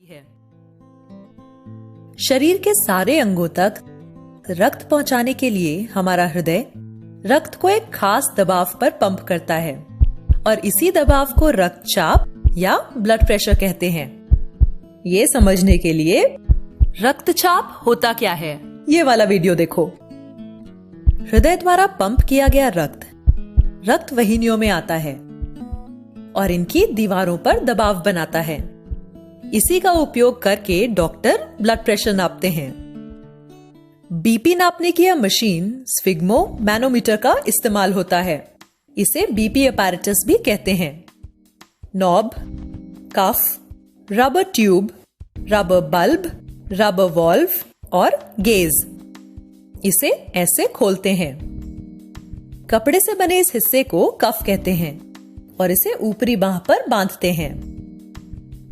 है। शरीर के सारे अंगों तक रक्त पहुंचाने के लिए हमारा हृदय रक्त को एक खास दबाव पर पंप करता है और इसी दबाव को रक्तचाप या ब्लड प्रेशर कहते हैं। ये समझने के लिए रक्तचाप होता क्या है, ये वाला वीडियो देखो। हृदय द्वारा पंप किया गया रक्त वाहिनियों में आता है और इनकी दीवारों पर दबाव बनाता है। इसी का उपयोग करके डॉक्टर ब्लड प्रेशर नापते हैं। बीपी नापने की यह मशीन स्फिग्मो मैनोमीटर का इस्तेमाल होता है। इसे बीपी अपैरेटस भी कहते हैं। Knob, cuff, rubber tube, rubber bulb, rubber valve और गेज, इसे ऐसे खोलते हैं। कपड़े से बने इस हिस्से को कफ कहते हैं और इसे ऊपरी बांह पर बांधते हैं।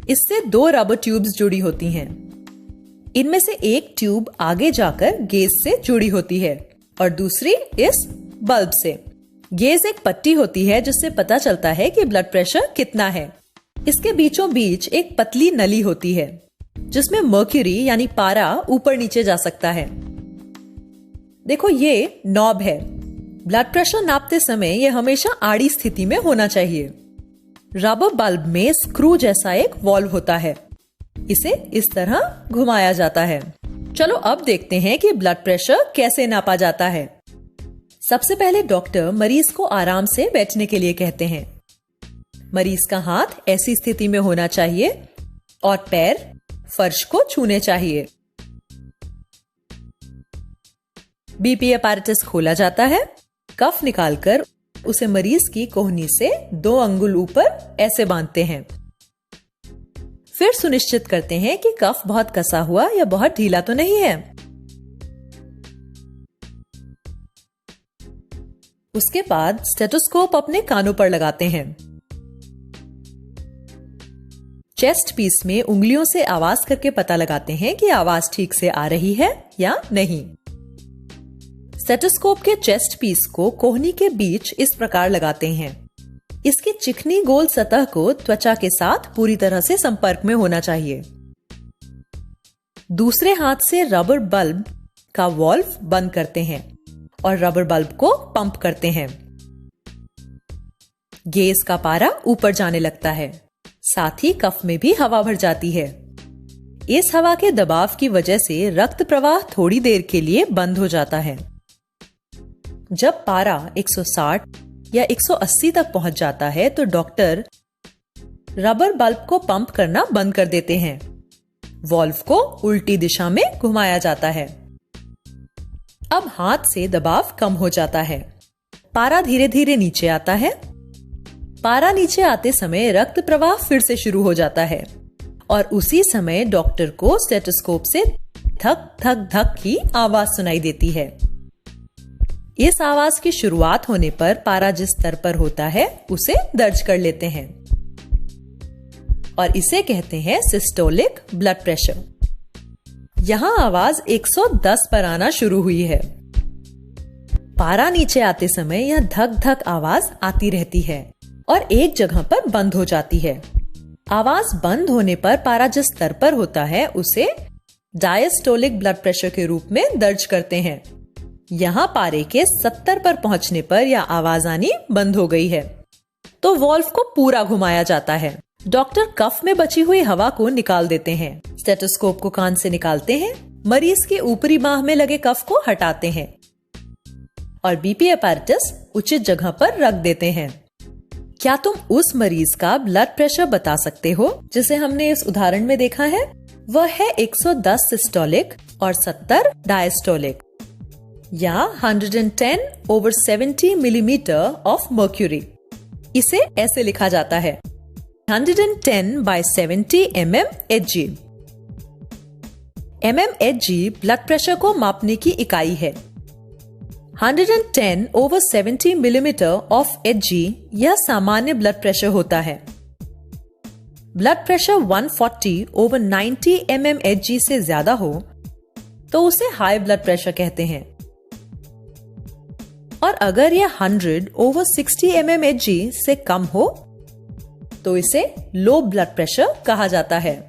इससे दो रबर ट्यूब्स जुड़ी होती हैं। इनमें से एक ट्यूब आगे जाकर गेज से जुड़ी होती है और दूसरी इस बल्ब से। गेज एक पट्टी होती है जिससे पता चलता है कि ब्लड प्रेशर कितना है। इसके बीचों बीच एक पतली नली होती है जिसमें मर्क्यूरी यानी पारा ऊपर नीचे जा सकता है। देखो, ये नॉब है। ब्लड प्रेशर नापते समय यह हमेशा आड़ी स्थिति में होना चाहिए। रबर बल्ब में स्क्रू जैसा एक वॉल्व होता है। इसे इस तरह घुमाया जाता है। चलो अब देखते हैं कि ब्लड प्रेशर कैसे नापा जाता है। सबसे पहले डॉक्टर मरीज को आराम से बैठने के लिए कहते हैं। मरीज का हाथ ऐसी स्थिति में होना चाहिए और पैर फर्श को छूने चाहिए। बीपी अपैरेटस खोला जाता है। कफ निकालकर उसे मरीज की कोहनी से 2 अंगुल ऊपर ऐसे बांधते हैं। फिर सुनिश्चित करते हैं कि कफ बहुत कसा हुआ या बहुत ढीला तो नहीं है। उसके बाद स्टेथोस्कोप अपने कानों पर लगाते हैं। चेस्ट पीस में उंगलियों से आवाज करके पता लगाते हैं कि आवाज ठीक से आ रही है या नहीं। स्टेथोस्कोप के चेस्ट पीस को कोहनी के बीच इस प्रकार लगाते हैं। इसकी चिकनी गोल सतह को त्वचा के साथ पूरी तरह से संपर्क में होना चाहिए। दूसरे हाथ से रबर बल्ब का वॉल्व बंद करते हैं और रबर बल्ब को पंप करते हैं। गेज का पारा ऊपर जाने लगता है। साथ ही कफ में भी हवा भर जाती है। इस हवा के दबाव की वजह से रक्त प्रवाह थोड़ी देर के लिए बंद हो जाता है। जब पारा 160 या 180 तक पहुंच जाता है तो डॉक्टर रबर बल्ब को पंप करना बंद कर देते हैं। वॉल्व को उल्टी दिशा में घुमाया जाता है। अब हाथ से दबाव कम हो जाता है। पारा धीरे धीरे नीचे आता है। पारा नीचे आते समय रक्त प्रवाह फिर से शुरू हो जाता है और उसी समय डॉक्टर को स्टेथोस्कोप से धक धक धक की आवाज सुनाई देती है। इस आवाज की शुरुआत होने पर पारा जिस स्तर पर होता है उसे दर्ज कर लेते हैं और इसे कहते हैं सिस्टोलिक ब्लड प्रेशर। यहां आवाज 110 पर आना शुरू हुई है। पारा नीचे आते समय यह धक धक आवाज आती रहती है और एक जगह पर बंद हो जाती है। आवाज बंद होने पर पारा जिस स्तर पर होता है उसे डायस्टोलिक ब्लड प्रेशर के रूप में दर्ज करते हैं। यहाँ पारे के 70 पर पहुंचने पर यह आवाज आनी बंद हो गई है तो वॉल्व को पूरा घुमाया जाता है। डॉक्टर कफ में बची हुई हवा को निकाल देते हैं। स्टेथोस्कोप को कान से निकालते हैं। मरीज के ऊपरी बांह में लगे कफ को हटाते हैं और बीपी अपैरेटस उचित जगह पर रख देते हैं। क्या तुम उस मरीज का ब्लड प्रेशर बता सकते हो जिसे हमने इस उदाहरण में देखा है? वह है 110 सिस्टोलिक और 70 डायस्टोलिक या 110/70 मिलीमीटर ऑफ मर्क्यूरी। इसे ऐसे लिखा जाता है 110/70 mmHg। mmHg ब्लड प्रेशर को मापने की इकाई है। 110/70 मिलीमीटर ऑफ Hg यह सामान्य ब्लड प्रेशर होता है। ब्लड प्रेशर 140/90 mmHg से ज्यादा हो तो उसे हाई ब्लड प्रेशर कहते हैं और अगर यह 100/60 mmHg से कम हो तो इसे लो ब्लड प्रेशर कहा जाता है।